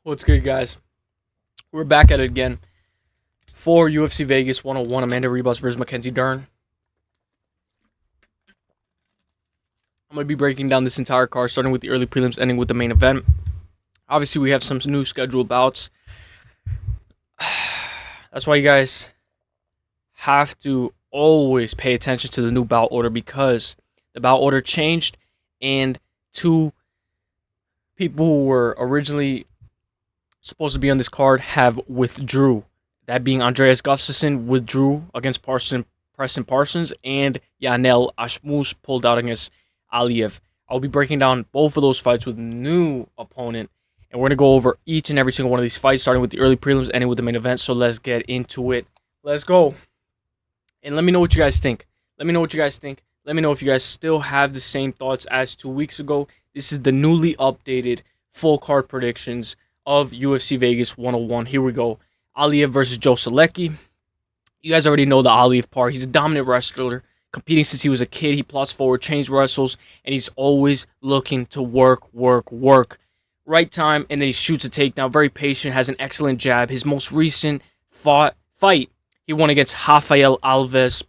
What's good, guys? We're back at it again for UFC Vegas 101. Amanda Ribas versus Mackenzie Dern. I'm going to be breaking down this entire card, starting with the early prelims, ending with the main event. Obviously, we have some new scheduled bouts. That's why you guys have to always pay attention to the new bout order, because the bout order changed and two people who were originally supposed to be on this card have withdrew. That being Andreas Gustafsson withdrew against Preston Parsons, and Yanel Ashmus pulled out against Aliev. I'll be breaking down both of those fights with a new opponent, and we're going to go over each and every single one of these fights, starting with the early prelims, ending with the main event. So let's get into it. Let's go. And let me know what you guys think. Let me know what you guys think. Let me know if you guys still have the same thoughts as 2 weeks ago. This is the newly updated full card predictions of UFC Vegas 101. Here we go. Aliev versus Solecki. You guys already know the Aliev part. He's a dominant wrestler, competing since he was a kid. He plots forward, chains wrestles, and he's always looking to work. Right time, and then he shoots a takedown. Very patient, has an excellent jab. His most recent fight, he won against Rafael Alves.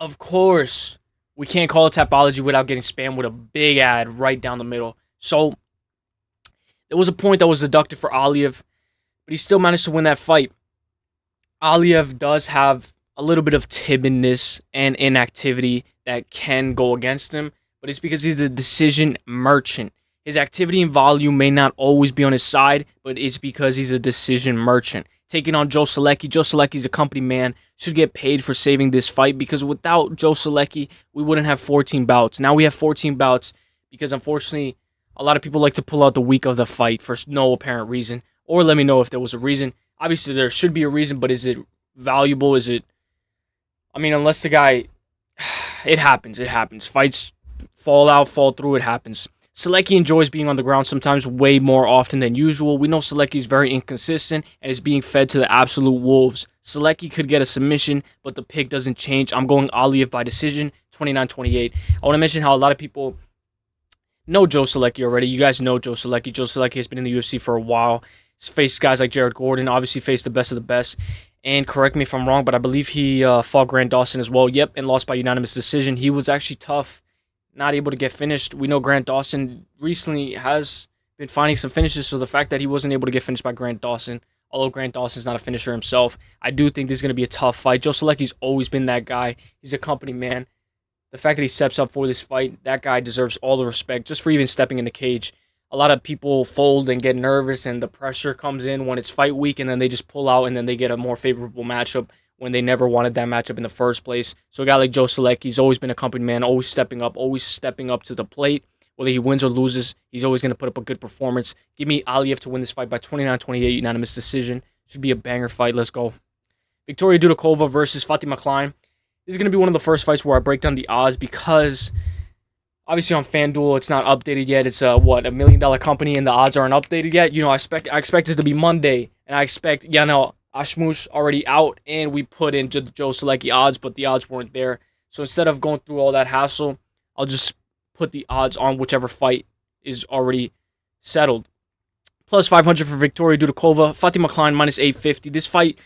Of course, we can't call it Tapology without getting spammed with a big ad right down the middle. So, there was a point that was deducted for Aliev, but he still managed to win that fight. Aliev does have a little bit of timidness and inactivity that can go against him, but it's because he's a decision merchant. His activity and volume may not always be on his side, but it's because he's a decision merchant. Taking on Solecki. Solecki's a company man, should get paid for saving this fight, because without Solecki, we wouldn't have 14 bouts. Now we have 14 bouts because, unfortunately, a lot of people like to pull out the week of the fight for no apparent reason. Or let me know if there was a reason. Obviously, there should be a reason, but is it valuable? Is it... I mean, unless the guy... It happens. Fights fall through, it happens. Solecki enjoys being on the ground sometimes way more often than usual. We know Solecki is very inconsistent and is being fed to the absolute wolves. Solecki could get a submission, but the pick doesn't change. I'm going Aliev by decision, 29-28. I want to mention how a lot of people know Solecki already. You guys know Solecki. Solecki has been in the UFC for a while. He's faced guys like Jared Gordon, obviously faced the best of the best. And correct me if I'm wrong, but I believe he fought Grant Dawson as well. Yep, and lost by unanimous decision. He was actually tough, not able to get finished. We know Grant Dawson recently has been finding some finishes, so the fact that he wasn't able to get finished by Grant Dawson, although Grant Dawson's not a finisher himself, I do think this is going to be a tough fight. Solecki's always been that guy. He's a company man. The fact that he steps up for this fight, that guy deserves all the respect just for even stepping in the cage. A lot of people fold and get nervous, and the pressure comes in when it's fight week, and then they just pull out, and then they get a more favorable matchup when they never wanted that matchup in the first place. So a guy like Solecki, he's always been a company man, always stepping up to the plate. Whether he wins or loses, he's always going to put up a good performance. Give me Aliev to win this fight by 29-28, unanimous decision. Should be a banger fight. Let's go. Victoria Dudakova versus Fatima Kline. This is going to be one of the first fights where I break down the odds, because obviously on FanDuel, it's not updated yet. It's a $1 million company, and the odds aren't updated yet. You know, I expect this to be Monday, and I expect Ashmush already out, and we put in Solecki odds, but the odds weren't there. So instead of going through all that hassle, I'll just put the odds on whichever fight is already settled. Plus 500 for Victoria Dudakova. Fatima Kline minus 850. This fight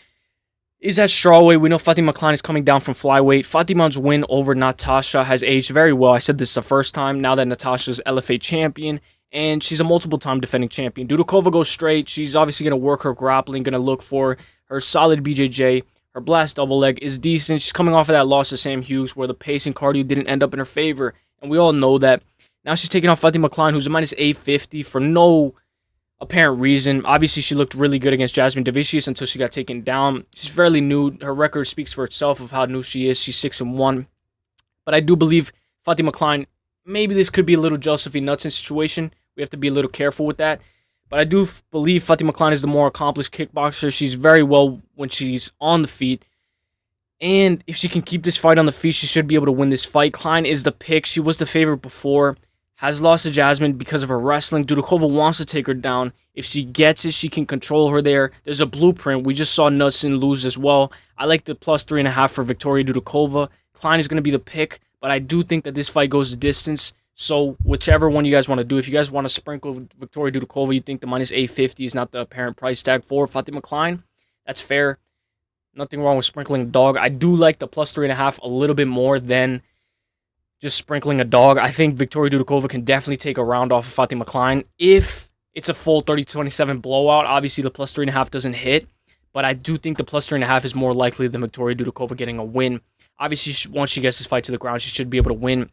is at strawweight. We know Fatima Kline is coming down from flyweight. Fatima's win over Natasha has aged very well. I said this the first time, now that Natasha's LFA champion, and she's a multiple-time defending champion. Dudakova goes straight. She's obviously going to work her grappling, going to look for her solid BJJ. Her blast double leg is decent. She's coming off of that loss to Sam Hughes, where the pace and cardio didn't end up in her favor, and we all know that. Now she's taking on Fatima Kline, who's a minus 850 for no apparent reason. Obviously, she looked really good against Jasmine Davicius until she got taken down. She's fairly new. Her record speaks for itself of how new she is. She's 6-1. But I do believe Fatima Kline, maybe this could be a little Josephine Knudsen situation. We have to be a little careful with that. But I do believe Fatima Kline is the more accomplished kickboxer. She's very well when she's on the feet. And if she can keep this fight on the feet, she should be able to win this fight. Kline is the pick. She was the favorite before. Has lost to Jasmine because of her wrestling. Dudakova wants to take her down. If she gets it, she can control her there. There's a blueprint. We just saw Knudsen lose as well. I like the plus 3.5 for Victoria Dudakova. Kline is going to be the pick, but I do think that this fight goes the distance. So whichever one you guys want to do. If you guys want to sprinkle Victoria Dudakova, you think the minus 850 is not the apparent price tag for Fatima Kline, that's fair. Nothing wrong with sprinkling a dog. I do like the plus 3.5 a little bit more than just sprinkling a dog. I think Victoria Dudakova can definitely take a round off of Fatima Kline. If it's a full 30-27 blowout, obviously the plus 3.5 doesn't hit. But I do think the plus 3.5 is more likely than Victoria Dudakova getting a win. Obviously, once she gets this fight to the ground, she should be able to win.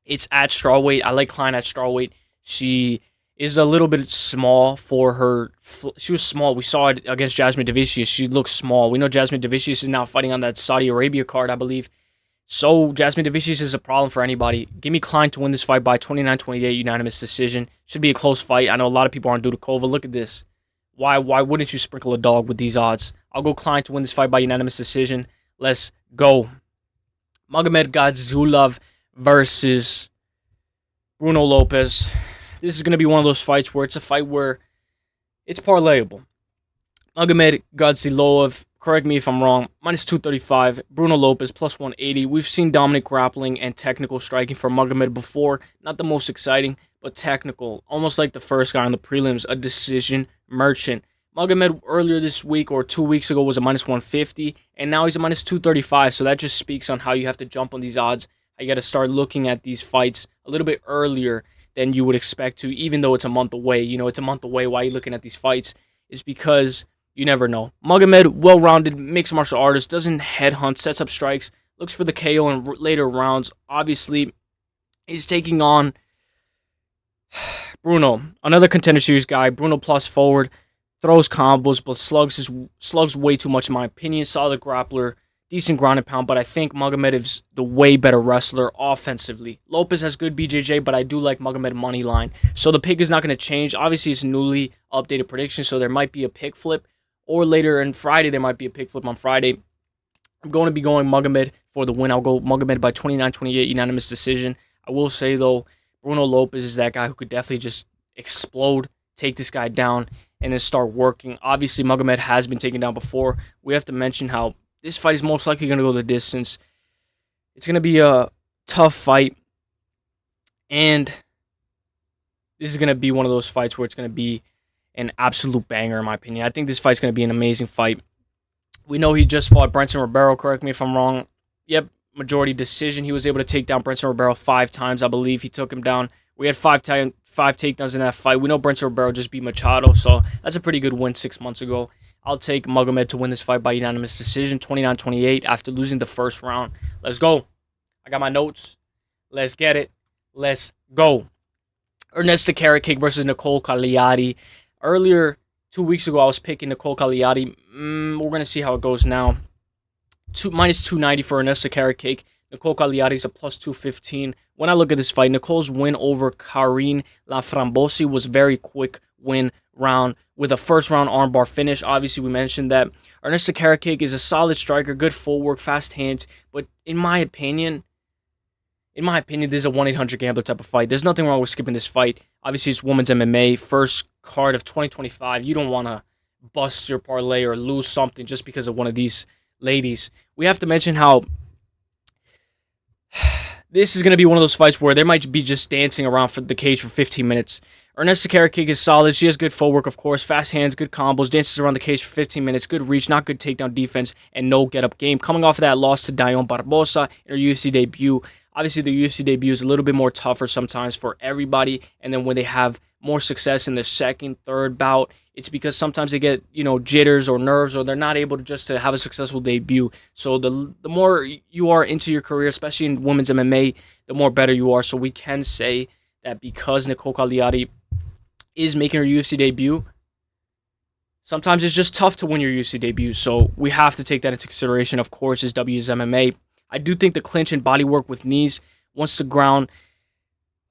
It's at strawweight. I like Kline at strawweight. She is a little bit small for her. She was small. We saw it against Jasmine Davicius. She looks small. We know Jasmine Davicius is now fighting on that Saudi Arabia card, I believe. So Jasmine Davicius is a problem for anybody. Give me Kline to win this fight by 29-28 unanimous decision. Should be a close fight. I know a lot of people aren't Dudakova. Look at this. Why wouldn't you sprinkle a dog with these odds? I'll go Kline to win this fight by unanimous decision. Let's go. Magomed Gadzhiyasulov versus Bruno Lopes. This is going to be one of those fights where it's a fight where it's parlayable. Magomed Gadzhiyasulov, correct me if I'm wrong, minus 235. Bruno Lopes, plus 180. We've seen dominant grappling and technical striking from Magomed before. Not the most exciting, but technical. Almost like the first guy on the prelims, a decision merchant. Magomed earlier this week or 2 weeks ago was a minus 150, and now he's a minus 235. So that just speaks on how you have to jump on these odds. You got to start looking at these fights a little bit earlier than you would expect to, even though it's a month away. You know, it's a month away. Why are you looking at these fights? It's because you never know. Magomed, well-rounded, mixed martial artist, doesn't headhunt, sets up strikes, looks for the KO in later rounds. Obviously, he's taking on Bruno, another Contender Series guy. Bruno plus forward, throws combos, but slugs way too much in my opinion. Solid grappler, decent ground and pound, but I think Magomed is the way better wrestler offensively. Lopes has good BJJ, but I do like Magomed money line. So the pick is not going to change. Obviously, it's a newly updated prediction, so there might be a pick flip, or later on Friday, there might be a pick flip on Friday. I'm going to be going Magomed for the win. I'll go Magomed by 29-28 unanimous decision. I will say, though, Bruno Lopes is that guy who could definitely just explode, take this guy down, and then start working. Obviously, Magomed has been taken down before. We have to mention how this fight is most likely going to go the distance. It's going to be a tough fight. And this is going to be one of those fights where it's going to be an absolute banger, in my opinion. I think this fight's going to be an amazing fight. We know he just fought Brenton Ribeiro. Correct me if I'm wrong. Yep, majority decision. He was able to take down Brenton Ribeiro 5 times, I believe. He took him down. We had 5 takedowns in that fight. We know Brenton Ribeiro just beat Machado, so that's a pretty good win 6 months ago. I'll take Magomed to win this fight by unanimous decision, 29-28, after losing the first round. Let's go. I got my notes. Let's get it. Let's go. Ernesta Kareckaite versus Nicolle Caliari. Earlier, 2 weeks ago, I was picking Nicolle Caliari. We're going to see how it goes now. Minus 290 for Ernesta Kareckaite. Nicolle Caliari is a plus 215. When I look at this fight, Nicole's win over Karine Laframbosi was very quick win round with a first-round armbar finish. Obviously, we mentioned that. Ernesta Kareckaite is a solid striker, good footwork, fast hands, but in my opinion, this is a 1-800 gambler type of fight. There's nothing wrong with skipping this fight. Obviously, it's women's MMA, first card of 2025. You don't want to bust your parlay or lose something just because of one of these ladies. We have to mention how this is going to be one of those fights where they might be just dancing around for the cage for 15 minutes. Ernesta Kareckaite is solid. She has good footwork, of course, fast hands, good combos, dances around the cage for 15 minutes, good reach, not good takedown defense, and no get-up game. Coming off of that loss to Dion Barbosa in her UFC debut, obviously the UFC debut is a little bit more tougher sometimes for everybody, and then when they have more success in their second, third bout, it's because sometimes they get, jitters or nerves, or they're not able to have a successful debut. So the more you are into your career, especially in women's MMA, the more better you are. So we can say that because Nicolle Caliari is making her UFC debut, sometimes it's just tough to win your UFC debut. So we have to take that into consideration. Of course, is W's MMA. I do think the clinch and body work with knees, once the ground.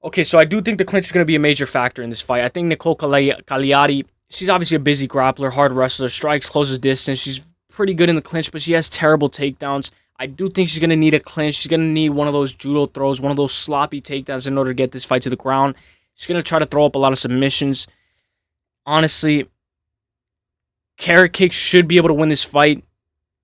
Okay, so I do think the clinch is going to be a major factor in this fight. I think Nicolle Caliari, she's obviously a busy grappler, hard wrestler, strikes, closes distance. She's pretty good in the clinch, but she has terrible takedowns. I do think she's going to need a clinch. She's going to need one of those judo throws, one of those sloppy takedowns in order to get this fight to the ground. She's going to try to throw up a lot of submissions. Honestly, Kareckaite should be able to win this fight,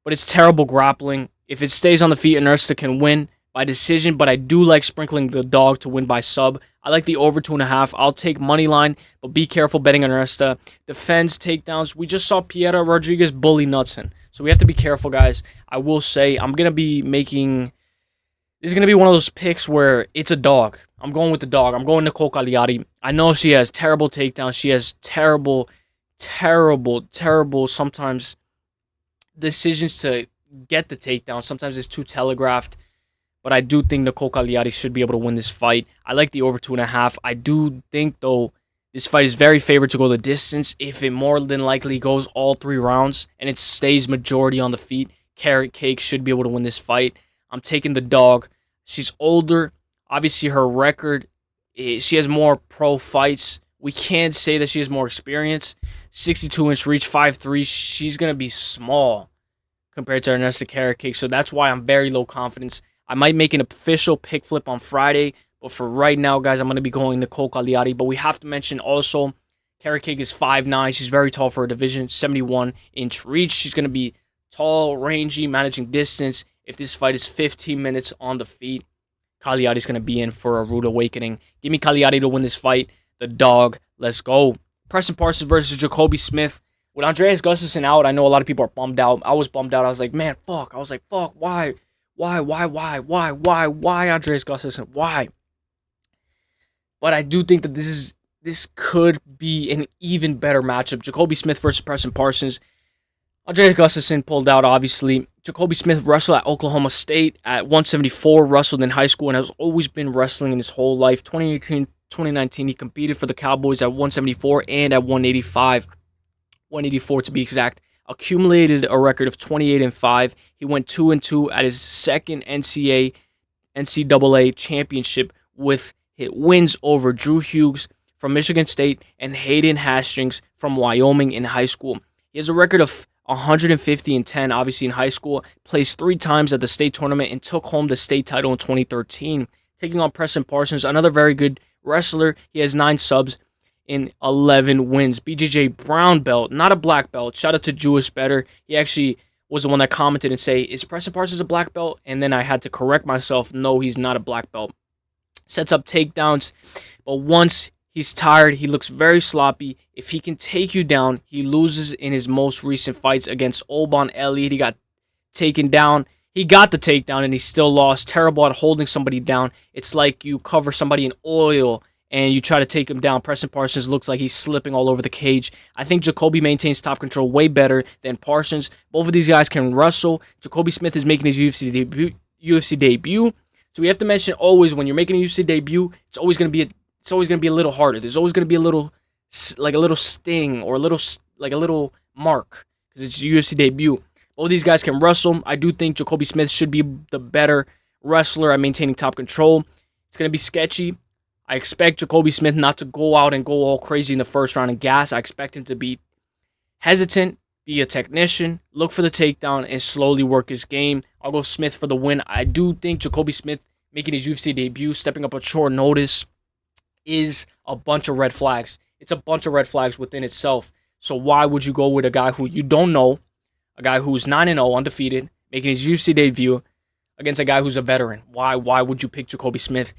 but it's terrible grappling. If it stays on the feet, Ernesta can win by decision, but I do like sprinkling the dog to win by sub. I like the over 2.5. I'll take money line, but be careful betting on Ernesta. Defense, takedowns. We just saw Piera Rodriguez bully Knudsen, so we have to be careful, guys. I will say I'm going to be making... This is going to be one of those picks where it's a dog. I'm going with the dog. I'm going Nicolle Caliari. I know she has terrible takedowns. She has terrible sometimes decisions to get the takedown. Sometimes it's too telegraphed. But I do think Nicolle Caliari should be able to win this fight. I like the over 2.5. I do think, though, this fight is very favored to go the distance. If it more than likely goes all 3 rounds and it stays majority on the feet, Kareckaite should be able to win this fight. I'm taking the dog. She's older. Obviously, her record, she has more pro fights. We can't say that she has more experience. 62-inch reach, 5'3". She's going to be small compared to Ernesta Kareckaite. So that's why I'm very low confidence. I might make an official pick flip on Friday. But for right now, guys, I'm going to be going Nicolle Caliari. But we have to mention also, Kareckaite is 5'9". She's very tall for her division. 71-inch reach. She's going to be tall, rangy, managing distance. If this fight is 15 minutes on the feet, Cagliari's going to be in for a rude awakening. Give me Cagliari to win this fight. The dog. Let's go. Preston Parsons versus Jacobe Smith. With Andreas Gustafsson out, I know a lot of people are bummed out. I was bummed out. I was like, man, fuck. I was like, fuck, why? Why Andreas Gustafsson? Why? But I do think that this could be an even better matchup. Jacobe Smith versus Preston Parsons. Andreas Gustafsson pulled out, obviously. Jacobe Smith wrestled at Oklahoma State at 174, wrestled in high school, and has always been wrestling in his whole life. 2018, 2019, he competed for the Cowboys at 174 and at 185. 184 to be exact. Accumulated a record of 28-5. He went 2-2 at his second NCAA championship with wins over Drew Hughes from Michigan State and Hayden Hastings from Wyoming in high school. He has a record of 150-10, obviously in high school, placed 3 times at the state tournament and took home the state title in 2013. Taking on Preston Parsons, another very good wrestler. He has 9 subs in 11 wins. BJJ brown belt, not a black belt. Shout out to Jewish Better. He actually was the one that commented and say, is Preston Parsons a black belt? And then I had to correct myself. No, he's not a black belt. Sets up takedowns, but once he's tired, he looks very sloppy. If he can take you down, he loses in his most recent fights against Oban Elliott. He got taken down. He got the takedown and he still lost. Terrible at holding somebody down. It's like you cover somebody in oil and you try to take him down. Preston Parsons looks like he's slipping all over the cage. I think Jacobe maintains top control way better than Parsons. Both of these guys can wrestle. Jacobe Smith is making his UFC debut. So we have to mention always when you're making a UFC debut, it's always going to be a little harder. There's always going to be a little sting or a little mark because it's your UFC debut. Both these guys can wrestle. I do think Jacobe Smith should be the better wrestler at maintaining top control. It's going to be sketchy. I expect Jacobe Smith not to go out and go all crazy in the first round and gas. I expect him to be hesitant, be a technician, look for the takedown, and slowly work his game. I'll go Smith for the win. I do think Jacobe Smith making his UFC debut, stepping up at short notice, is a bunch of red flags. It's a bunch of red flags within itself. So why would you go with a guy who you don't know, a guy who's 9-0, undefeated, making his UFC debut against a guy who's a veteran? Why would you pick Jacobe Smith?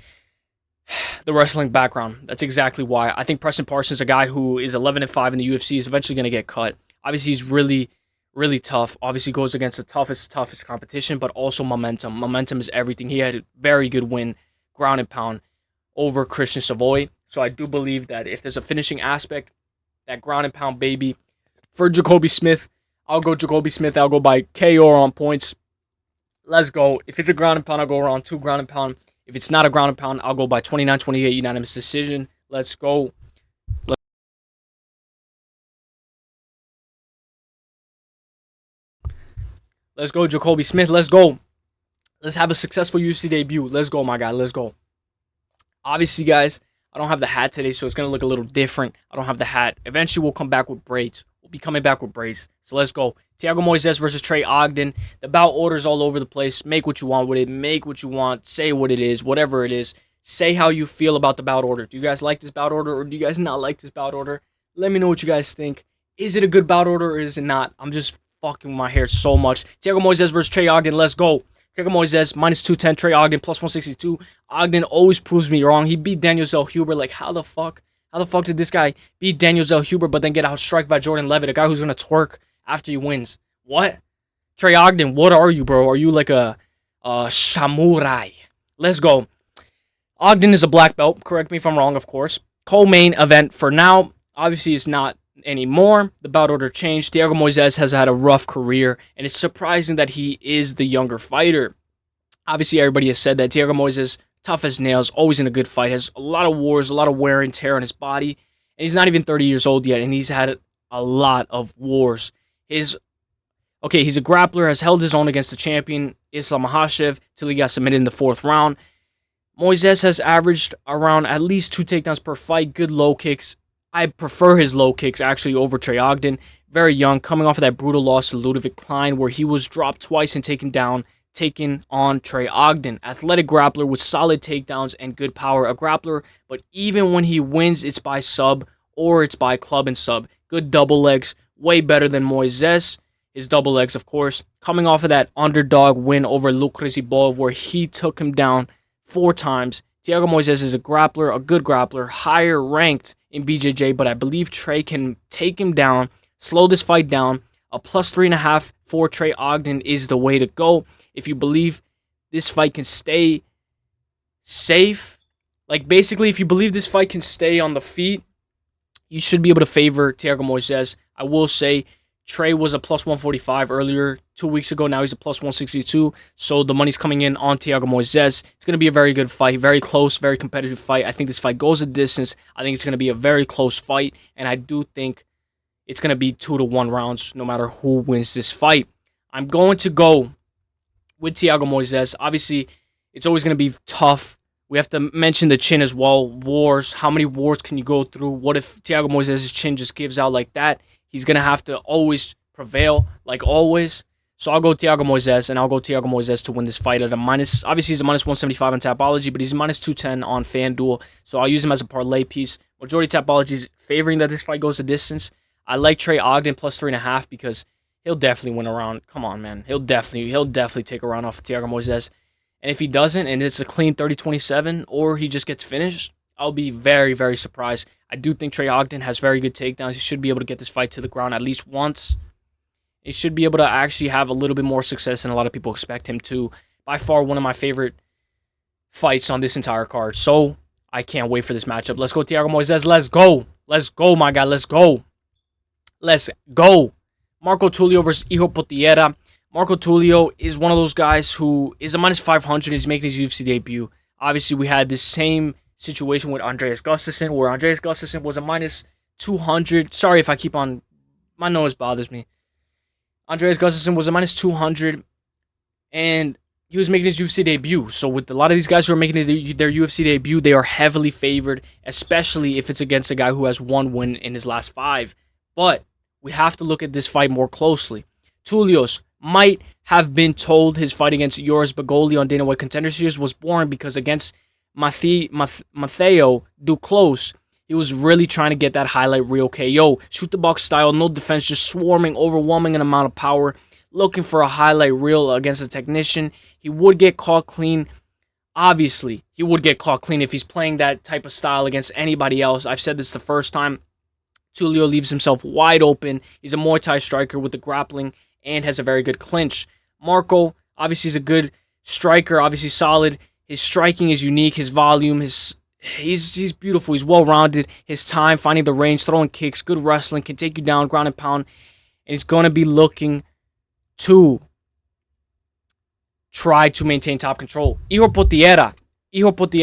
The wrestling background. That's exactly why. I think Preston Parsons, a guy who is 11-5 in the UFC, is eventually going to get cut. Obviously, he's really, really tough. Obviously, goes against the toughest competition, but also momentum. Momentum is everything. He had a very good win, ground and pound, over Christian Savoy. So I do believe that if there's a finishing aspect, that ground and pound baby, for Jacobe Smith, I'll go Jacobe Smith. I'll go by KO on points. Let's go. If it's a ground and pound, I'll go around 2 ground and pound. If it's not a ground and pound, I'll go by 29-28 unanimous decision. Let's go. Let's go, Jacobe Smith. Let's go. Let's have a successful UFC debut. Let's go, my guy. Let's go. Obviously, guys, I don't have the hat today, so it's going to look a little different. I don't have the hat. Eventually, we'll come back with braids. We'll be coming back with braids. So let's go. Thiago Moisés versus Trey Ogden. The bout order's all over the place. Make what you want with it. Make what you want. Say what it is. Whatever it is. Say how you feel about the bout order. Do you guys like this bout order or do you guys not like this bout order? Let me know what you guys think. Is it a good bout order or is it not? I'm just fucking with my hair so much. Thiago Moisés versus Trey Ogden. Let's go. Thiago Moisés, minus 210. Trey Ogden, plus 162. Ogden always proves me wrong. He beat Daniel Zellhuber. Like, how the fuck did this guy beat Daniel Zellhuber but then get outstriked by Jordan Levitt, a guy who's going to twerk after he wins? What? Trey Ogden, what are you, bro? Are you like a samurai? Let's go. Ogden is a black belt. Correct me if I'm wrong, of course. Co-main event for now. Obviously, it's not anymore. The bout order changed. Thiago Moisés has had a rough career, and it's surprising that he is the younger fighter. Obviously, everybody has said that Thiago Moisés, tough as nails, always in a good fight, has a lot of wars, a lot of wear and tear on his body, and he's not even 30 years old yet, and he's had a lot of wars. He's a grappler, has held his own against the champion, Islam Makhachev, till he got submitted in the 4th round. Moisés has averaged around at least 2 takedowns per fight, good low kicks. I prefer his low kicks, actually, over Trey Ogden. Very young, coming off of that brutal loss to Ludwig Kline, where he was dropped twice and taken on Trey Ogden. Athletic grappler with solid takedowns and good power. A grappler, but even when he wins, it's by sub or it's by club and sub. Good double legs, way better than Moisés. His double legs, of course. Coming off of that underdog win over Lukrizibov, where he took him down 4 times. Thiago Moisés is a grappler, a good grappler, higher ranked in BJJ, but I believe Trey can take him down, slow this fight down. A plus 3.5 for Trey Ogden is the way to go. If you believe this fight can stay safe, like basically if you believe this fight can stay on the feet, you should be able to favor Thiago Moisés. I will say Trey was a plus 145 earlier 2 weeks ago. Now he's a plus 162. So the money's coming in on Thiago Moisés. It's going to be a very good fight. Very close, very competitive fight. I think this fight goes a distance. I think it's going to be a very close fight. And I do think it's going to be 2-1 rounds no matter who wins this fight. I'm going to go with Thiago Moisés. Obviously, it's always going to be tough. We have to mention the chin as well. Wars. How many wars can you go through? What if Thiago Moisés' chin just gives out like that? He's going to have to always prevail, like always. So I'll go Thiago Moisés, and I'll go Thiago Moisés to win this fight at a minus. Obviously, he's a minus 175 on Tapology, but he's minus 210 on FanDuel. So I'll use him as a parlay piece. Majority Tapology is favoring that this fight goes the distance. I like Trey Ogden plus 3.5 because he'll definitely win a round. Come on, man. He'll definitely take a round off of Thiago Moisés. And if he doesn't, and it's a clean 30-27, or he just gets finished, I'll be very, very surprised. I do think Trey Ogden has very good takedowns. He should be able to get this fight to the ground at least once. He should be able to actually have a little bit more success than a lot of people expect him to. By far, one of my favorite fights on this entire card. So, I can't wait for this matchup. Let's go, Thiago Moisés. Let's go. Let's go, my guy. Let's go. Let's go. Marco Tulio versus Ihor Potieria. Marco Tulio is one of those guys who is a minus 500. He's making his UFC debut. Obviously, we had this same situation with Andreas Gustafsson, where Andreas Gustafsson was a minus 200. Sorry if I keep on... My nose bothers me. Andreas Gustafsson was a minus 200, and he was making his UFC debut. So with a lot of these guys who are making their UFC debut, they are heavily favored, especially if it's against a guy who has 1 win in his last 5. But we have to look at this fight more closely. Tulios might have been told his fight against Joris Bagoli on Dana White Contender Series was boring because against Matteo Duclos, he was really trying to get that highlight reel KO. Shoot the box style, no defense, just swarming, overwhelming an amount of power, looking for a highlight reel against a technician. He would get caught clean. Obviously, he would get caught clean if he's playing that type of style against anybody else. I've said this the first time. Tulio leaves himself wide open. He's a Muay Thai striker with the grappling and has a very good clinch. Marco, obviously, is a good striker, obviously solid. His striking is unique. His volume, he's beautiful. He's well-rounded. His time, finding the range, throwing kicks, good wrestling, can take you down, ground and pound. And he's going to be looking to try to maintain top control. Ihor Potieria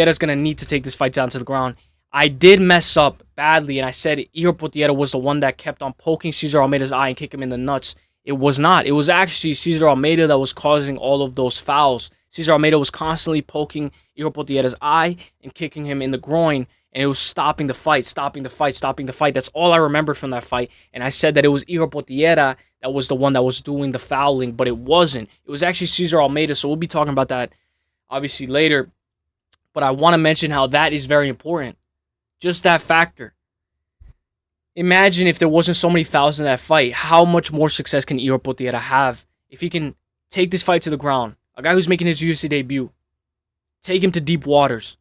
is going to need to take this fight down to the ground. I did mess up badly, and I said Ihor Potieria was the one that kept on poking Cesar Almeida's eye and kick him in the nuts. It was not. It was actually Cesar Almeida that was causing all of those fouls. Cesar Almeida was constantly poking Ihor Potieria's eye and kicking him in the groin, and it was stopping the fight. That's all I remember from that fight, and I said that it was Ihor Potieria that was the one that was doing the fouling, but it wasn't. It was actually Cesar Almeida, so we'll be talking about that obviously later, but I want to mention how that is very important. Just that factor. Imagine if there wasn't so many fouls in that fight, how much more success can Ihor Potieria have if he can take this fight to the ground? A guy who's making his UFC debut. Take him to deep waters.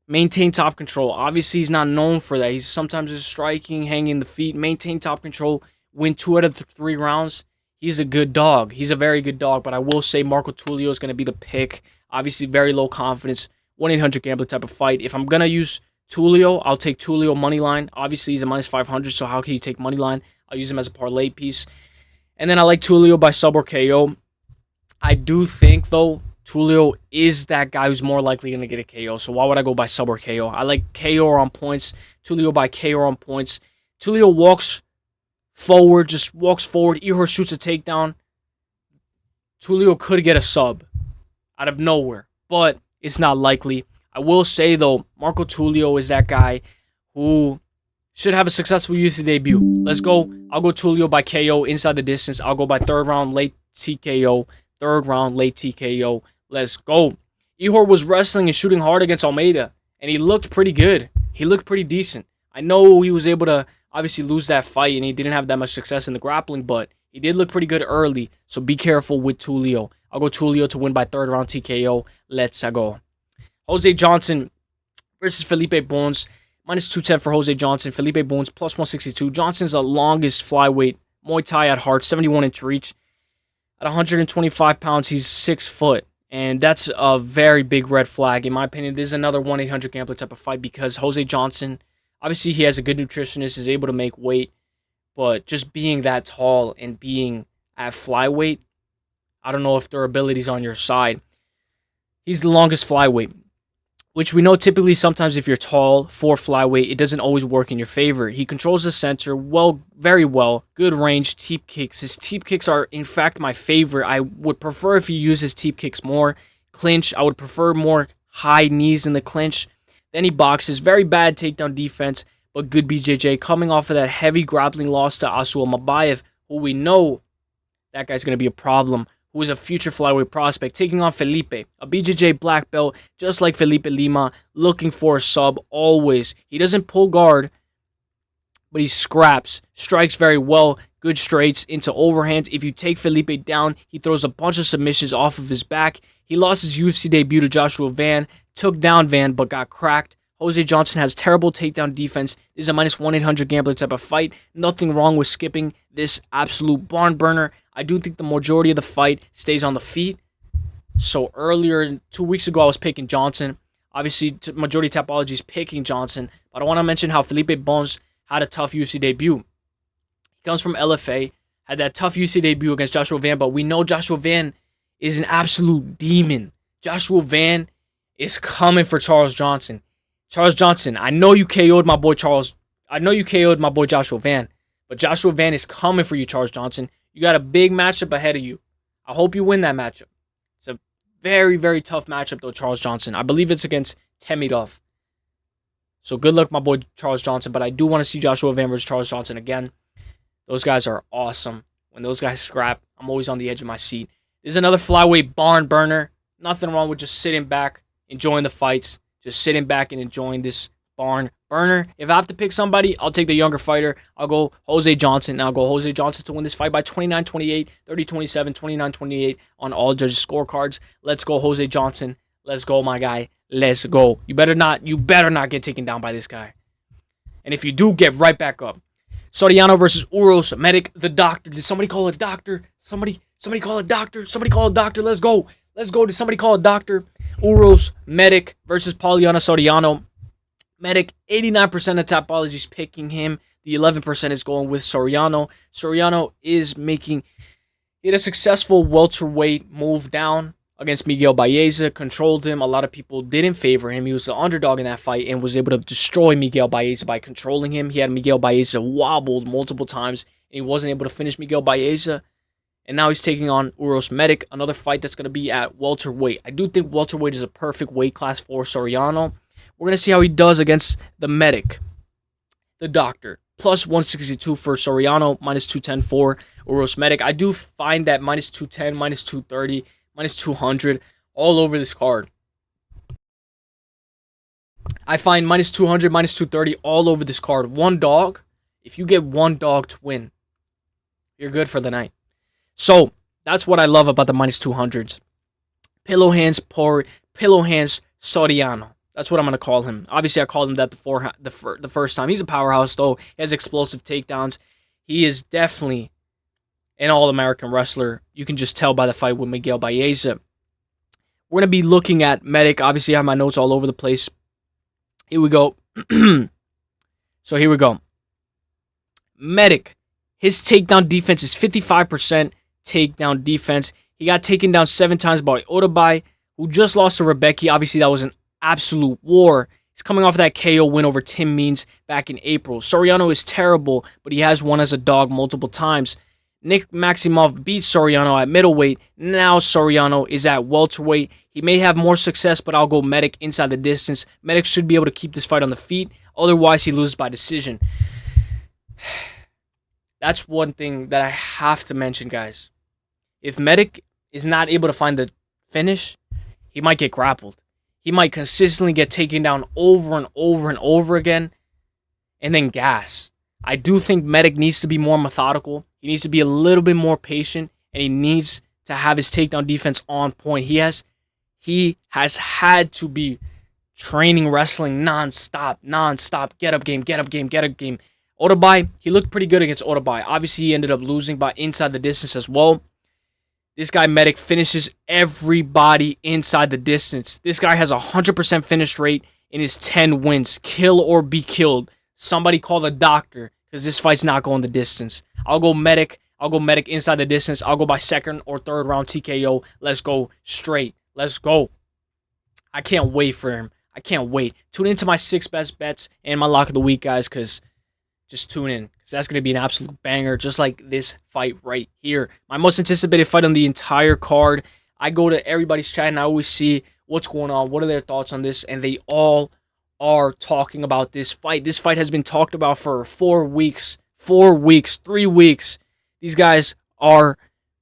Maintain top control. Obviously, he's not known for that. He's sometimes just striking, hanging the feet. Maintain top control. Win 2 out of the 3 rounds. He's a good dog. He's a very good dog. But I will say Marco Tulio is going to be the pick. Obviously, very low confidence. 1-800 gambler type of fight. If I'm going to use Tulio, I'll take Tulio money line. Obviously, he's a minus 500, so how can you take money line? I'll use him as a parlay piece. And then I like Tulio by sub or KO. I do think, though, Tulio is that guy who's more likely going to get a KO. So why would I go by sub or KO? I like KO on points. Tulio by KO on points. Tulio walks forward, just walks forward. Ihor shoots a takedown. Tulio could get a sub out of nowhere, but it's not likely. I will say, though, Marco Tulio is that guy who should have a successful UFC debut. Let's go. I'll go Tulio by KO inside the distance. I'll go by 3rd round late TKO. 3rd round late TKO. Let's go. Ihor was wrestling and shooting hard against Almeida, and he looked pretty good. He looked pretty decent. I know he was able to obviously lose that fight, and he didn't have that much success in the grappling, but he did look pretty good early, so be careful with Tulio. I'll go Tulio to win by 3rd round TKO. Let's go. Jose Johnson versus Felipe Bunes. Minus 210 for Jose Johnson. Felipe Bunes plus 162. Johnson's the longest flyweight. Muay Thai at heart. 71 inch reach. At 125 pounds, he's 6 foot. And that's a very big red flag. In my opinion, this is another 1-800 gambler type of fight because Jose Johnson, obviously he has a good nutritionist, is able to make weight. But just being that tall and being at flyweight, I don't know if durability's on your side. He's the longest flyweight, which we know typically sometimes if you're tall for flyweight, it doesn't always work in your favor. He controls the center very well. Good range, teep kicks. His teep kicks are, in fact, my favorite. I would prefer if he uses teep kicks more. Clinch, I would prefer more high knees in the clinch. Then he boxes. Very bad takedown defense, but good BJJ. Coming off of that heavy grappling loss to Asul Mabayev, who we know that guy's going to be a problem, who is a future flyweight prospect, taking on Felipe, a BJJ black belt, just like Felipe Lima, looking for a sub always. He doesn't pull guard, but he scraps, strikes very well, good straights into overhands. If you take Felipe down, he throws a bunch of submissions off of his back. He lost his UFC debut to Joshua Van, took down Van, but got cracked. Jose Johnson has terrible takedown defense. This is a minus 1-800 gambler type of fight. Nothing wrong with skipping this absolute barn burner. I do think the majority of the fight stays on the feet. So earlier, 2 weeks ago, I was picking Johnson. Obviously, majority Tapology is picking Johnson. But I want to mention how Felipe Bunes had a tough UFC debut. He comes from LFA, had that tough UFC debut against Joshua Van, but we know Joshua Van is an absolute demon. Joshua Van is coming for Charles Johnson. Charles Johnson, I know you KO'd my boy Charles. I know you KO'd my boy Joshua Van. But Joshua Van is coming for you, Charles Johnson. You got a big matchup ahead of you. I hope you win that matchup. It's a very, very tough matchup, though, Charles Johnson. I believe it's against Temidov. So good luck, my boy Charles Johnson. But I do want to see Joshua Van versus Charles Johnson again. Those guys are awesome. When those guys scrap, I'm always on the edge of my seat. This is another flyweight barn burner. Nothing wrong with just sitting back, enjoying the fights. Just sitting back and enjoying this barn burner. If I have to pick somebody, I'll take the younger fighter. I'll go Jose Johnson. And I'll go Jose Johnson to win this fight by 29-28, 30-27, 29-28 on all judges' scorecards. Let's go, Jose Johnson. Let's go, my guy. Let's go. You better not get taken down by this guy. And if you do, get right back up. Soriano versus Uros Medic, the doctor. Did somebody call a doctor? Somebody call a doctor. Somebody call a doctor. Let's go. Let's go. Did somebody call a doctor? Uros Medic versus Pauliana Soriano. Medic, 89% of Tapology's picking him. The 11% is going with Soriano. Soriano is making it a successful welterweight move down against Miguel Baeza. Controlled him. A lot of people didn't favor him. He was the underdog in that fight and was able to destroy Miguel Baeza by controlling him. He had Miguel Baeza wobbled multiple times and he wasn't able to finish Miguel Baeza. And now he's taking on Uros Medic, another fight that's going to be at welterweight. I do think welterweight is a perfect weight class for Soriano. We're going to see how he does against the Medic, the doctor. Plus 162 for Soriano, minus 210 for Uros Medic. I do find that minus 210, minus 230, minus 200 all over this card. I find minus 200, minus 230 all over this card. One dog, if you get one dog to win, you're good for the night. So, that's what I love about the minus 200s. Pillow Hands Soriano. That's what I'm going to call him. Obviously, I called him that the first time. He's a powerhouse, though. He has explosive takedowns. He is definitely an all-American wrestler. You can just tell by the fight with Miguel Baeza. We're going to be looking at Medic. Obviously, I have my notes all over the place. Here we go. So here we go. Medic. His takedown defense is 55% takedown defense. He got taken down 7 times by Otabay, who just lost to Rebecca. Obviously, that was an absolute war. He's coming off that KO win over Tim Means back in April. Soriano is terrible, but he has won as a dog multiple times. Nick Maximov beat Soriano at middleweight. Now Soriano is at welterweight. He may have more success, but I'll go Medic inside the distance. Medic should be able to keep this fight on the feet. Otherwise, he loses by decision. That's one thing that I have to mention, guys. If Medic is not able to find the finish, he might get grappled. He might consistently get taken down over and over and over again, and then gas. I do think Medic needs to be more methodical. He needs to be a little bit more patient, and he needs to have his takedown defense on point. He has had to be training wrestling non-stop. Get up game. Otabay, he looked pretty good against Otabay. Obviously, he ended up losing by inside the distance as well. This guy, Medic, finishes everybody inside the distance. This guy has a 100% finish rate in his 10 wins. Kill or be killed. Somebody call the doctor, because this fight's not going the distance. I'll go Medic. I'll go Medic inside the distance. I'll go by second or third round TKO. Let's go straight. Let's go. I can't wait for him. I can't wait. Tune into my 6 best bets and my lock of the week, guys, because just tune in, because that's going to be an absolute banger, just like this fight right here. My most anticipated fight on the entire card. I go to everybody's chat, and I always see what's going on, what are their thoughts on this, and they all are talking about this fight. This fight has been talked about for 4 weeks, 3 weeks. These guys are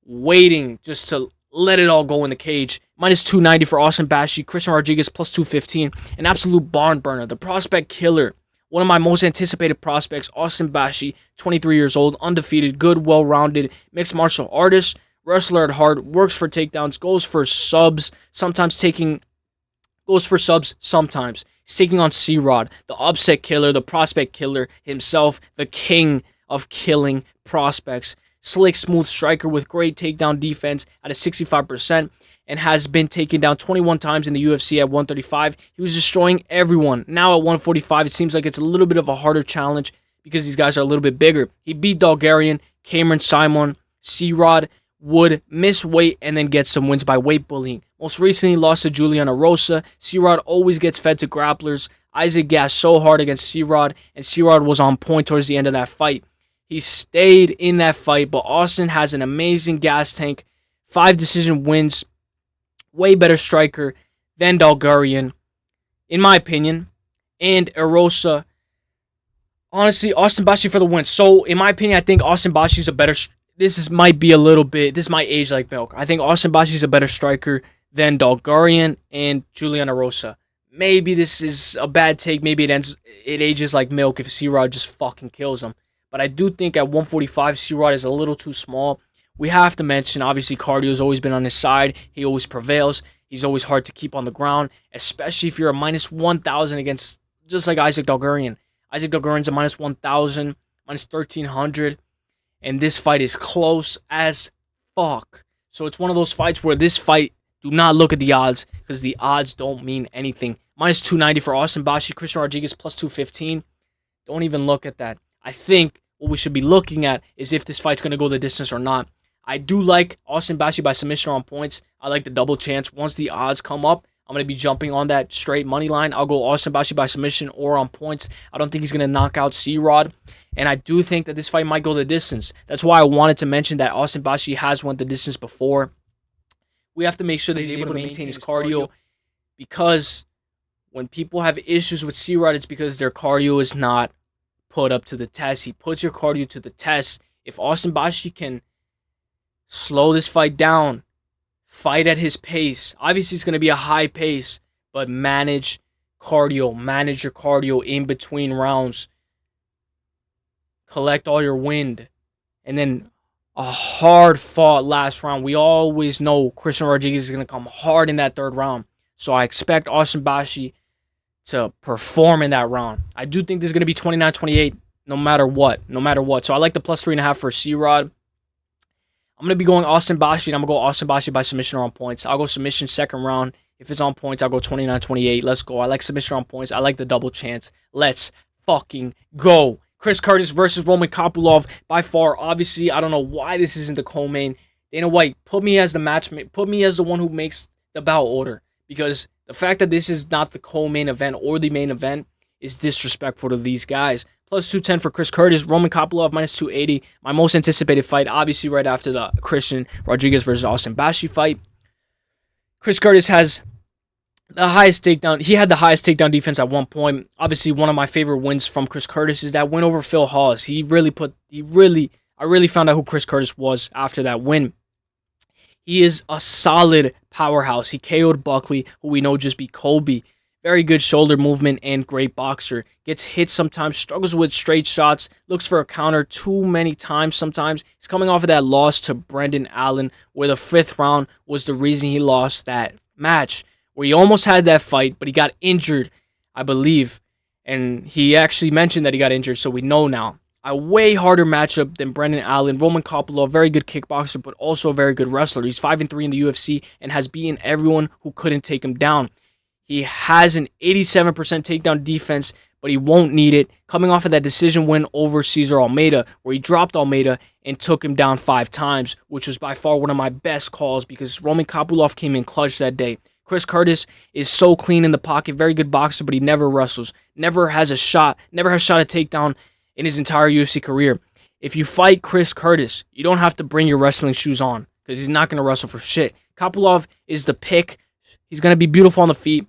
waiting just to let it all go in the cage. Minus 290 for Austin Bashi, Christian Rodriguez plus 215, an absolute barn burner, the prospect killer. One of my most anticipated prospects, Austin Bashi, 23 years old, undefeated, good, well-rounded, mixed martial artist, wrestler at heart, works for takedowns, goes for subs, sometimes. He's taking on C-Rod, the upset killer, the prospect killer himself, the king of killing prospects. Slick, smooth striker with great takedown defense at a 65%. And has been taken down 21 times in the UFC at 135. He was destroying everyone. Now at 145, it seems like it's a little bit of a harder challenge because these guys are a little bit bigger. He beat Bulgarian, Cameron Simon, C-Rod, would miss weight and then get some wins by weight bullying. Most recently lost to Juliana Rosa. C-Rod always gets fed to grapplers. Isaac gassed so hard against C-Rod, and C-Rod was on point towards the end of that fight. He stayed in that fight, but Austin has an amazing gas tank. 5 decision wins. Way better striker than Bulgarian, in my opinion. And Erosa. Honestly, Austin Bashi for the win. So, in my opinion, I think Austin Bashi is a better... This might age like milk. I think Austin Bashi is a better striker than Bulgarian and Juliana Rosa. Maybe this is a bad take. Maybe it ages like milk if C-Rod just fucking kills him. But I do think at 145, C-Rod is a little too small. We have to mention, obviously, cardio has always been on his side. He always prevails. He's always hard to keep on the ground, especially if you're a minus 1,000 against, just like Isaac Bulgarian. Isaac Bulgarian's a minus 1,000, minus 1,300, and this fight is close as fuck. So it's one of those fights where this fight, do not look at the odds, because the odds don't mean anything. Minus 290 for Austin Bashi, Christian Rodriguez plus 215. Don't even look at that. I think what we should be looking at is if this fight's going to go the distance or not. I do like Austin Bashi by submission or on points. I like the double chance. Once the odds come up, I'm going to be jumping on that straight money line. I'll go Austin Bashi by submission or on points. I don't think he's going to knock out C-Rod. And I do think that this fight might go the distance. That's why I wanted to mention that Austin Bashi has went the distance before. We have to make sure that he's able to maintain his cardio, because when people have issues with C-Rod, it's because their cardio is not put up to the test. He puts your cardio to the test. If Austin Bashi can slow this fight down, fight at his pace. Obviously, it's going to be a high pace, but manage cardio. Manage your cardio in between rounds. Collect all your wind. And then a hard-fought last round. We always know Christian Rodriguez is going to come hard in that third round. So I expect Austin Bashi to perform in that round. I do think this is going to be 29-28 no matter what. No matter what. So I like the plus 3.5 for C-Rod. I'm going to be going Austin Bashi, and I'm going to go Austin Bashi by submission or on points. I'll go submission second round. If it's on points, I'll go 29-28. Let's go. I like submission on points. I like the double chance. Let's fucking go. Chris Curtis versus Roman Kopylov. By far, obviously, I don't know why this isn't the co-main. Dana White, put me as the matchmate. Put me as the one who makes the bout order. Because the fact that this is not the co-main event or the main event is disrespectful to these guys. Plus 210 for Chris Curtis. Roman Kopylov minus 280. My most anticipated fight, obviously right after the Christian Rodriguez versus Austin Bashi fight. Chris Curtis has the highest takedown. He had the highest takedown defense at one point. Obviously, one of my favorite wins from Chris Curtis is that win over Phil Hawes. I really found out who Chris Curtis was after that win. He is a solid powerhouse. He KO'd Buckley, who we know just beat Kobe. Very good shoulder movement and great boxer. Gets hit sometimes, struggles with straight shots, looks for a counter too many times sometimes. He's coming off of that loss to Brendan Allen, where the 5th round was the reason he lost that match, where he almost had that fight, but he got injured, I believe. And he actually mentioned that he got injured, so we know now. A way harder matchup than Brendan Allen. Roman Kopylov, very good kickboxer, but also a very good wrestler. He's 5-3 in the UFC and has beaten everyone who couldn't take him down. He has an 87% takedown defense, but he won't need it. Coming off of that decision win over Cesar Almeida, where he dropped Almeida and took him down 5 times, which was by far one of my best calls because Roman Kopylov came in clutch that day. Chris Curtis is so clean in the pocket, very good boxer, but he never wrestles. Never has shot a takedown in his entire UFC career. If you fight Chris Curtis, you don't have to bring your wrestling shoes on because he's not going to wrestle for shit. Kopylov is the pick. He's going to be beautiful on the feet.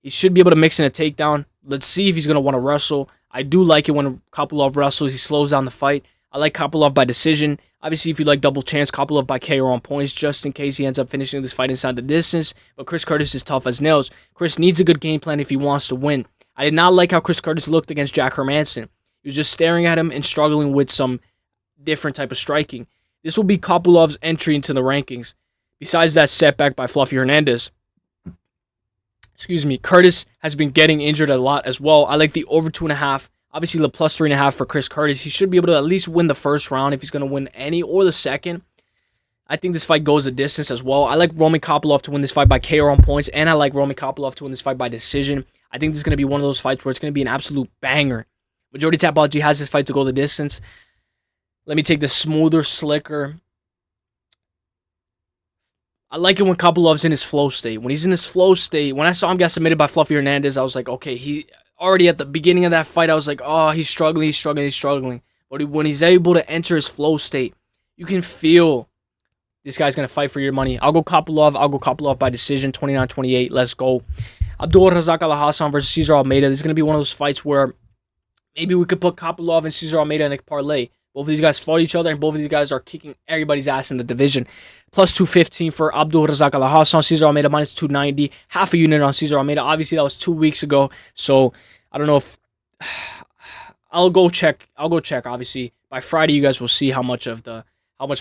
He should be able to mix in a takedown. Let's see if he's going to want to wrestle. I do like it when Kopylov wrestles. He slows down the fight. I like Kopylov by decision. Obviously, if you like double chance, Kopylov by KO on points, just in case he ends up finishing this fight inside the distance. But Chris Curtis is tough as nails. Chris needs a good game plan if he wants to win. I did not like how Chris Curtis looked against Jack Hermansson. He was just staring at him and struggling with some different type of striking. This will be Kopylov's entry into the rankings. Besides that setback by Fluffy Hernandez, Curtis has been getting injured a lot as well. I like the over 2.5. Obviously, the plus 3.5 for Chris Curtis. He should be able to at least win the first round if he's going to win any or the second. I think this fight goes the distance as well. I like Roman Kopylov to win this fight by KO on points, and I like Roman Kopylov to win this fight by decision. I think this is going to be one of those fights where it's going to be an absolute banger. Majority Tapology has this fight to go the distance. Let me take the smoother, slicker. I like it when Kopylov's in his flow state. When he's in his flow state, when I saw him get submitted by Fluffy Hernandez, I was like, okay, he already at the beginning of that fight, I was like, oh, he's struggling. But when he's able to enter his flow state, you can feel this guy's going to fight for your money. I'll go Kopylov by decision, 29-28. Let's go. Abdulrazak Alhassan versus Cesar Almeida. This is going to be one of those fights where maybe we could put Kopylov and Cesar Almeida in a parlay. Both of these guys fought each other, and both of these guys are kicking everybody's ass in the division. Plus 215 for Abdulrazak Alhassan. Cesar Almeida minus 290. Half a unit on Cesar Almeida. Obviously, that was 2 weeks ago, so I don't know if... I'll go check. Obviously, by Friday, you guys will see how much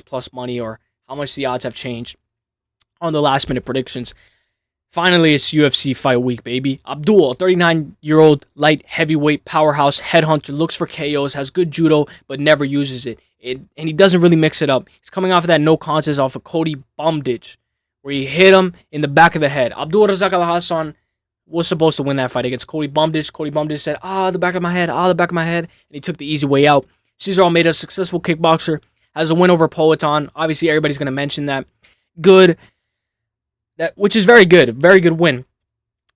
plus money or how much the odds have changed on the last-minute predictions. Finally, it's UFC fight week, baby. Abdul, 39-year-old light heavyweight powerhouse headhunter, looks for KOs, has good judo, but never uses it. And he doesn't really mix it up. He's coming off of that no contest off of Cody Bumditch, where he hit him in the back of the head. Abdulrazak Alhassan was supposed to win that fight against Cody Bumditch. Cody Bumditch said, the back of my head, and he took the easy way out. Cesar Almeida, a successful kickboxer, has a win over Poetan. Obviously, everybody's going to mention that. Good. Which is very good. Very good win.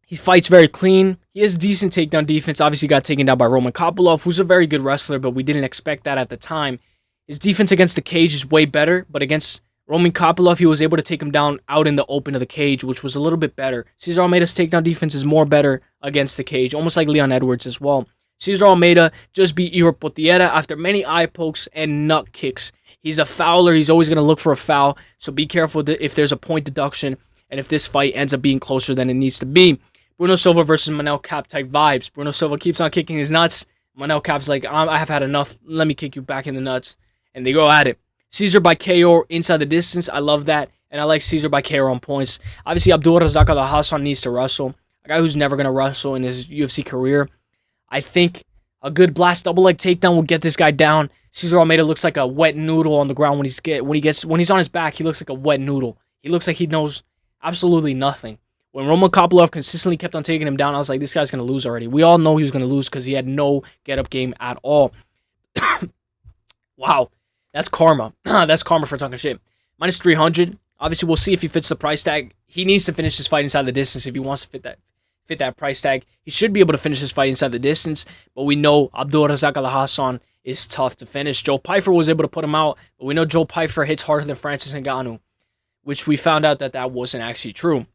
He fights very clean. He has decent takedown defense. Obviously got taken down by Roman Kopylov, who's a very good wrestler, but we didn't expect that at the time. His defense against the cage is way better, but against Roman Kopylov, he was able to take him down out in the open of the cage, which was a little bit better. Cesar Almeida's takedown defense is more better against the cage, almost like Leon Edwards as well. Cesar Almeida just beat Ihor Potieria after many eye pokes and nut kicks. He's a fouler. He's always going to look for a foul, so be careful if there's a point deduction and if this fight ends up being closer than it needs to be. Bruno Silva versus Manel Cap type vibes. Bruno Silva keeps on kicking his nuts. Manel Cap's like, I have had enough. Let me kick you back in the nuts. And they go at it. Caesar by KO inside the distance. I love that. And I like Caesar by KO on points. Obviously, Abdulrazak Al-Hassan needs to wrestle. A guy who's never going to wrestle in his UFC career. I think a good blast double leg takedown will get this guy down. Cesar Almeida looks like a wet noodle on the ground when he's on his back. He looks like a wet noodle. He looks like he knows absolutely nothing. When Roman Kopylov consistently kept on taking him down, I was like, this guy's going to lose already. We all know he was going to lose because he had no get-up game at all. Wow. That's karma. That's karma for talking shit. Minus 300. Obviously, we'll see if he fits the price tag. He needs to finish his fight inside the distance if he wants to fit that price tag. He should be able to finish his fight inside the distance, but we know Abdulrazak Al-Hassan is tough to finish. Joe Pyfer was able to put him out, but we know Joe Pyfer hits harder than Francis Ngannou, which we found out that wasn't actually true.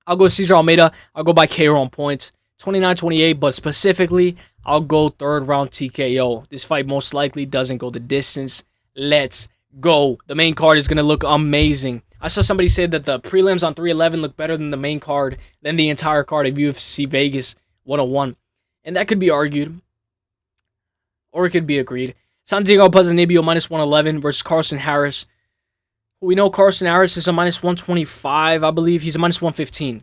I'll go Cesar Almeida. I'll go by KO on points. 29-28, but specifically, I'll go third round TKO. This fight most likely doesn't go the distance. Let's go. The main card is going to look amazing. I saw somebody say that the prelims on 311 look better than the main card, than the entire card of UFC Vegas 101. And that could be argued. Or it could be agreed. Santiago Ponzinibbio minus 111 versus Carson Harris. We know Carson Harris is a minus 125, I believe. He's a minus 115.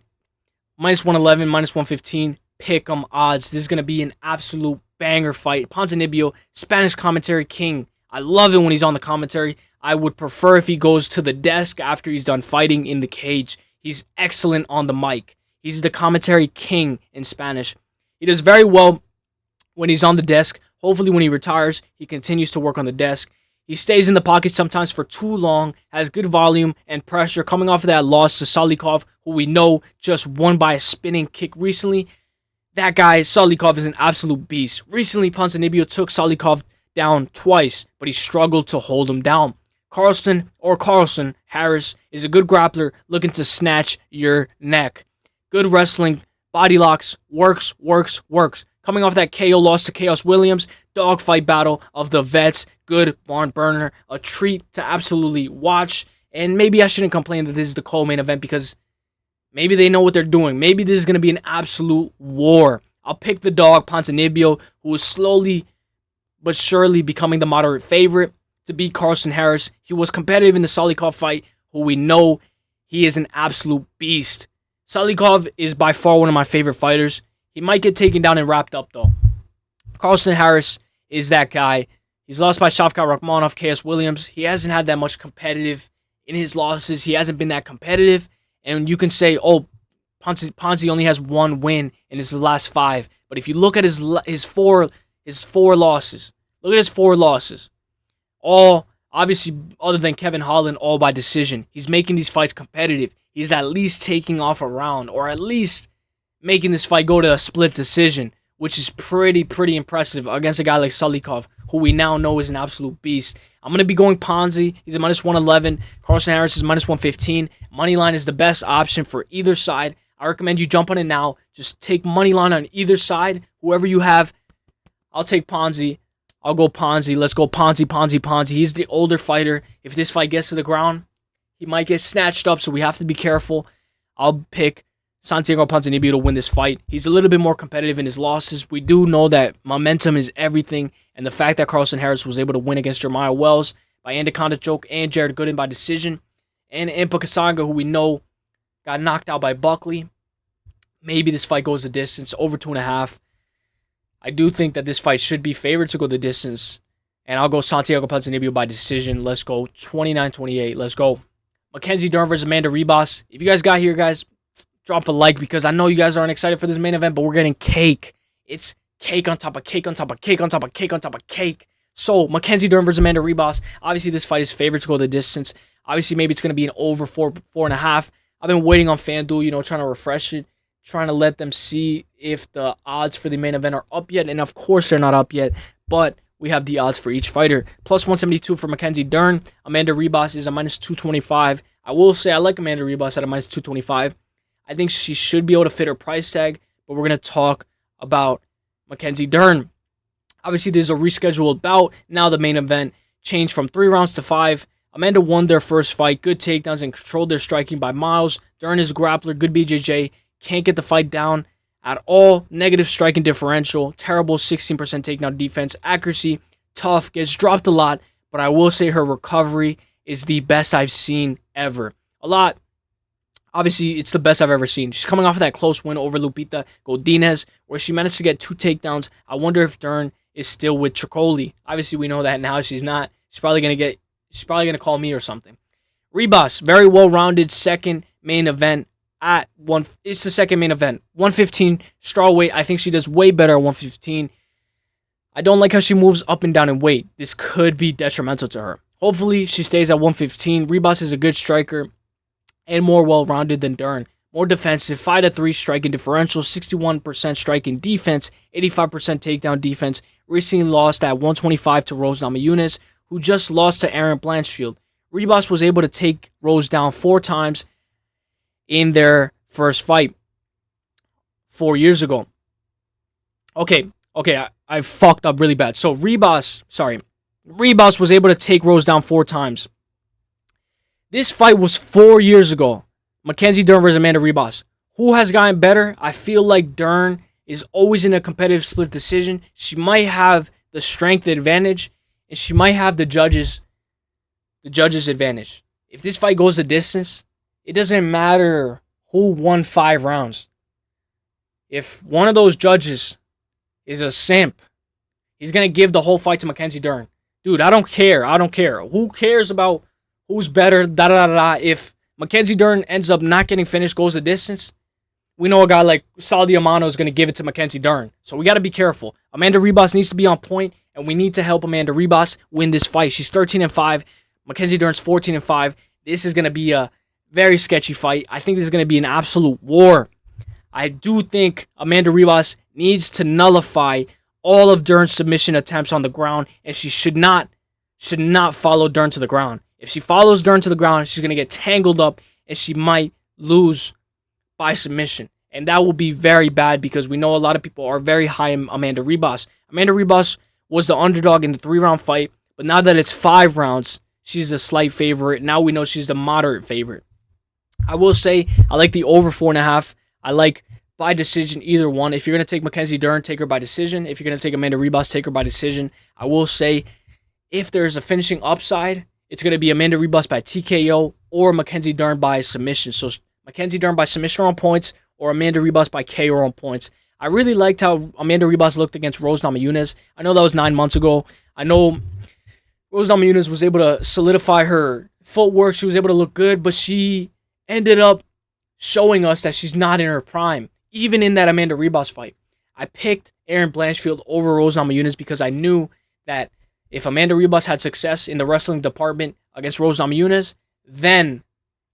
Minus 111, minus 115. Pick 'em odds. This is going to be an absolute banger fight. Ponzinibbio, Spanish commentary king. I love it when he's on the commentary. I would prefer if he goes to the desk after he's done fighting in the cage. He's excellent on the mic. He's the commentary king in Spanish. He does very well when he's on the desk. Hopefully when he retires, he continues to work on the desk. He stays in the pocket sometimes for too long, has good volume and pressure coming off of that loss to Solecki, who we know just won by a spinning kick recently. That guy, Solecki, is an absolute beast. Recently, Ponzinibbio took Solecki down twice, but he struggled to hold him down. Carlson Harris is a good grappler looking to snatch your neck. Good wrestling, body locks, works. Coming off that KO loss to Chaos Williams, dogfight battle of the vets, good barn burner, a treat to absolutely watch. And maybe I shouldn't complain that this is the co-main event because maybe they know what they're doing. Maybe this is going to be an absolute war. I'll pick the dog, Ponzinibbio, who is slowly but surely becoming the moderate favorite to beat Carson Harris. He was competitive in the Solecki fight, who we know he is an absolute beast. Solecki is by far one of my favorite fighters. He might get taken down and wrapped up, though. Carson Harris is that guy. He's lost by Shavkat Rakhmonov, KS Williams. He hasn't had that much competitive in his losses. He hasn't been that competitive. And you can say, oh, Ponzi only has one win in his last 5. But if you look at his four losses, look at his 4 losses. All, obviously, other than Kevin Holland, all by decision. He's making these fights competitive. He's at least taking off a round, or at least making this fight go to a split decision, which is pretty impressive against a guy like Solecki, who we now know is an absolute beast. I'm going to be going Ponzi. He's a minus 111. Carson Harris is minus 115. Moneyline is the best option for either side. I recommend you jump on it now. Just take moneyline on either side. Whoever you have, I'll take Ponzi. I'll go Ponzi. Let's go Ponzi. He's the older fighter. If this fight gets to the ground, he might get snatched up, so we have to be careful. I'll pick Santiago Ponzinibbio to win this fight. He's a little bit more competitive in his losses. We do know that momentum is everything, and the fact that Carson Harris was able to win against Jeremiah Wells by anaconda choke and Jared Gooden by decision, and Impa Kasango, who we know got knocked out by Buckley. Maybe this fight goes the distance, over 2.5. I do think that this fight should be favored to go the distance, and I'll go Santiago Ponzinibbio by decision. Let's go 29-28. Let's go. Mackenzie Dern versus Amanda Ribas. If you guys got here, guys, drop a like because I know you guys aren't excited for this main event, but we're getting cake. It's cake on top of cake on top of cake on top of cake on top of cake. So, Mackenzie Dern versus Amanda Ribas. Obviously, this fight is favored to go the distance. Obviously, maybe it's going to be an over 4.5. I've been waiting on FanDuel, trying to refresh it, trying to let them see if the odds for the main event are up yet. And, of course, they're not up yet, but we have the odds for each fighter. Plus 172 for Mackenzie Dern. Amanda Ribas is a minus 225. I will say I like Amanda Ribas at a minus 225. I think she should be able to fit her price tag, but we're going to talk about Mackenzie Dern. Obviously, there's a rescheduled bout. Now the main event changed from 3 rounds to 5. Amanda won their first fight. Good takedowns and controlled their striking by miles. Dern is a grappler. Good BJJ. Can't get the fight down at all. Negative striking differential. Terrible 16% takedown defense. Accuracy. Tough. Gets dropped a lot, but I will say her recovery is the best I've seen ever. Obviously, it's the best I've ever seen. She's coming off of that close win over Lupita Godinez, where she managed to get 2 takedowns. I wonder if Dern is still with Nicolle. Obviously, we know that now she's not. She's probably gonna call me or something. Ribas, very well-rounded second main event at one. It's the second main event. 115 strawweight. I think she does way better at 115. I don't like how she moves up and down in weight. This could be detrimental to her. Hopefully, she stays at 115. Ribas is a good striker and more well-rounded than Dern. More defensive, 5-3 striking differential, 61% striking defense, 85% takedown defense. Recently lost at 125 to Rose Namajunas, who just lost to Erin Blanchfield. Ribas was able to take Rose down 4 times in their first fight 4 years ago. Okay, I fucked up really bad. So Ribas was able to take Rose down 4 times. This fight was 4 years ago. Mackenzie Dern versus Amanda Ribas. Who has gotten better? I feel like Dern is always in a competitive split decision. She might have the strength advantage, and she might have the judges' advantage. If this fight goes the distance, it doesn't matter who won 5 rounds. If one of those judges is a simp, he's going to give the whole fight to Mackenzie Dern. Dude, I don't care. Who cares about who's better? If Mackenzie Dern ends up not getting finished, goes the distance, we know a guy like Sal Diamano is going to give it to Mackenzie Dern. So we got to be careful. Amanda Ribas needs to be on point, and we need to help Amanda Ribas win this fight. She's 13-5. Mackenzie Dern's 14-5. This is going to be a very sketchy fight. I think this is going to be an absolute war. I do think Amanda Ribas needs to nullify all of Dern's submission attempts on the ground, and she should not follow Dern to the ground. If she follows Dern to the ground, she's going to get tangled up, and she might lose by submission. And that will be very bad because we know a lot of people are very high in Amanda Ribas. Amanda Ribas was the underdog in the 3-round fight, but now that it's 5 rounds, she's a slight favorite. Now we know she's the moderate favorite. I will say I like the over 4.5. I like by decision either one. If you're going to take Mackenzie Dern, take her by decision. If you're going to take Amanda Ribas, take her by decision. I will say if there's a finishing upside, it's going to be Amanda Ribas by TKO or Mackenzie Dern by submission. So Mackenzie Dern by submission on points or Amanda Ribas by KO on points. I really liked how Amanda Ribas looked against Rose Namajunas. I know that was 9 months ago. I know Rose Namajunas was able to solidify her footwork. She was able to look good, but she ended up showing us that she's not in her prime, even in that Amanda Ribas fight. I picked Erin Blanchfield over Rose Namajunas because I knew that if Amanda Ribas had success in the wrestling department against Rose Namajunas, then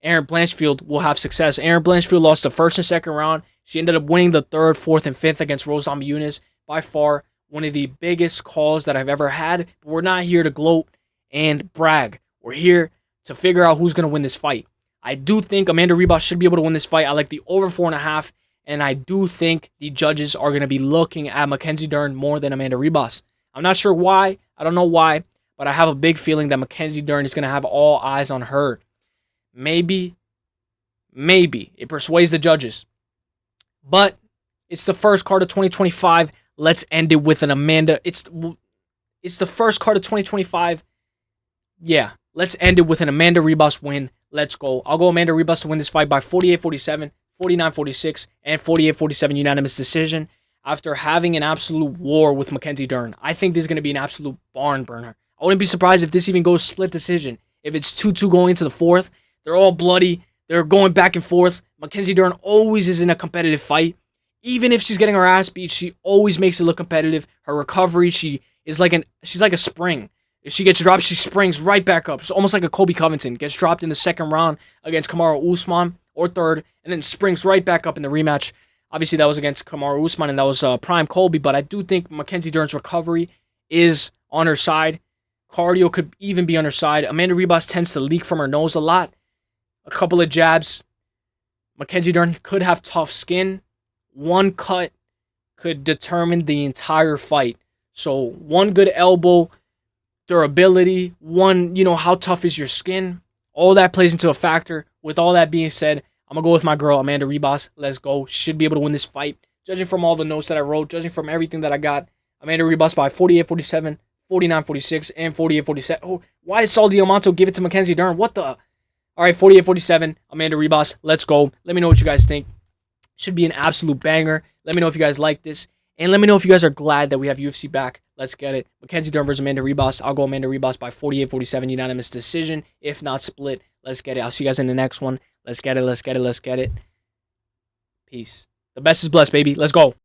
Erin Blanchfield will have success. Erin Blanchfield lost the first and second round. She ended up winning the 3rd, 4th, and 5th against Rose Namajunas. By far, one of the biggest calls that I've ever had. But we're not here to gloat and brag. We're here to figure out who's going to win this fight. I do think Amanda Ribas should be able to win this fight. I like the over 4.5. And I do think the judges are going to be looking at Mackenzie Dern more than Amanda Ribas. I'm not sure why. I don't know why. But I have a big feeling that Mackenzie Dern is going to have all eyes on her. Maybe it persuades the judges. But it's the first card of 2025. Let's end it with an Amanda. It's the first card of 2025. Yeah, let's end it with an Amanda Ribas win. Let's go. I'll go Amanda Ribas to win this fight by 48-47, 49-46, and 48-47 unanimous decision after having an absolute war with Mackenzie Dern. I think this is going to be an absolute barn burner. I wouldn't be surprised if this even goes split decision. If it's 2-2 going into the 4th, they're all bloody. They're going back and forth. Mackenzie Dern always is in a competitive fight. Even if she's getting her ass beat, she always makes it look competitive. Her recovery, she's like a spring. If she gets dropped, she springs right back up. It's almost like a Colby Covington. Gets dropped in the 2nd round against Kamaru Usman, or 3rd, and then springs right back up in the rematch. Obviously, that was against Kamaru Usman, and that was prime Colby, but I do think Mackenzie Dern's recovery is on her side. Cardio could even be on her side. Amanda Ribas tends to leak from her nose a lot. A couple of jabs. Mackenzie Dern could have tough skin. One cut could determine the entire fight. So one good elbow, durability, how tough is your skin. All that plays into a factor. With all that being said, I'm going to go with my girl, Amanda Ribas. Let's go. She should be able to win this fight. Judging from all the notes that I wrote, judging from everything that I got, Amanda Ribas by 48-47, 49-46, and 48-47. Oh, why did Saul Diamanto give it to Mackenzie Dern? What the? All right, 48-47, Amanda Ribas. Let's go. Let me know what you guys think. Should be an absolute banger. Let me know if you guys like this. And let me know if you guys are glad that we have UFC back. Let's get it. Mackenzie Dern versus Amanda Ribas. I'll go Amanda Ribas by 48-47, unanimous decision. If not split, let's get it. I'll see you guys in the next one. Let's get it. Let's get it. Let's get it. Peace. The best is blessed, baby. Let's go.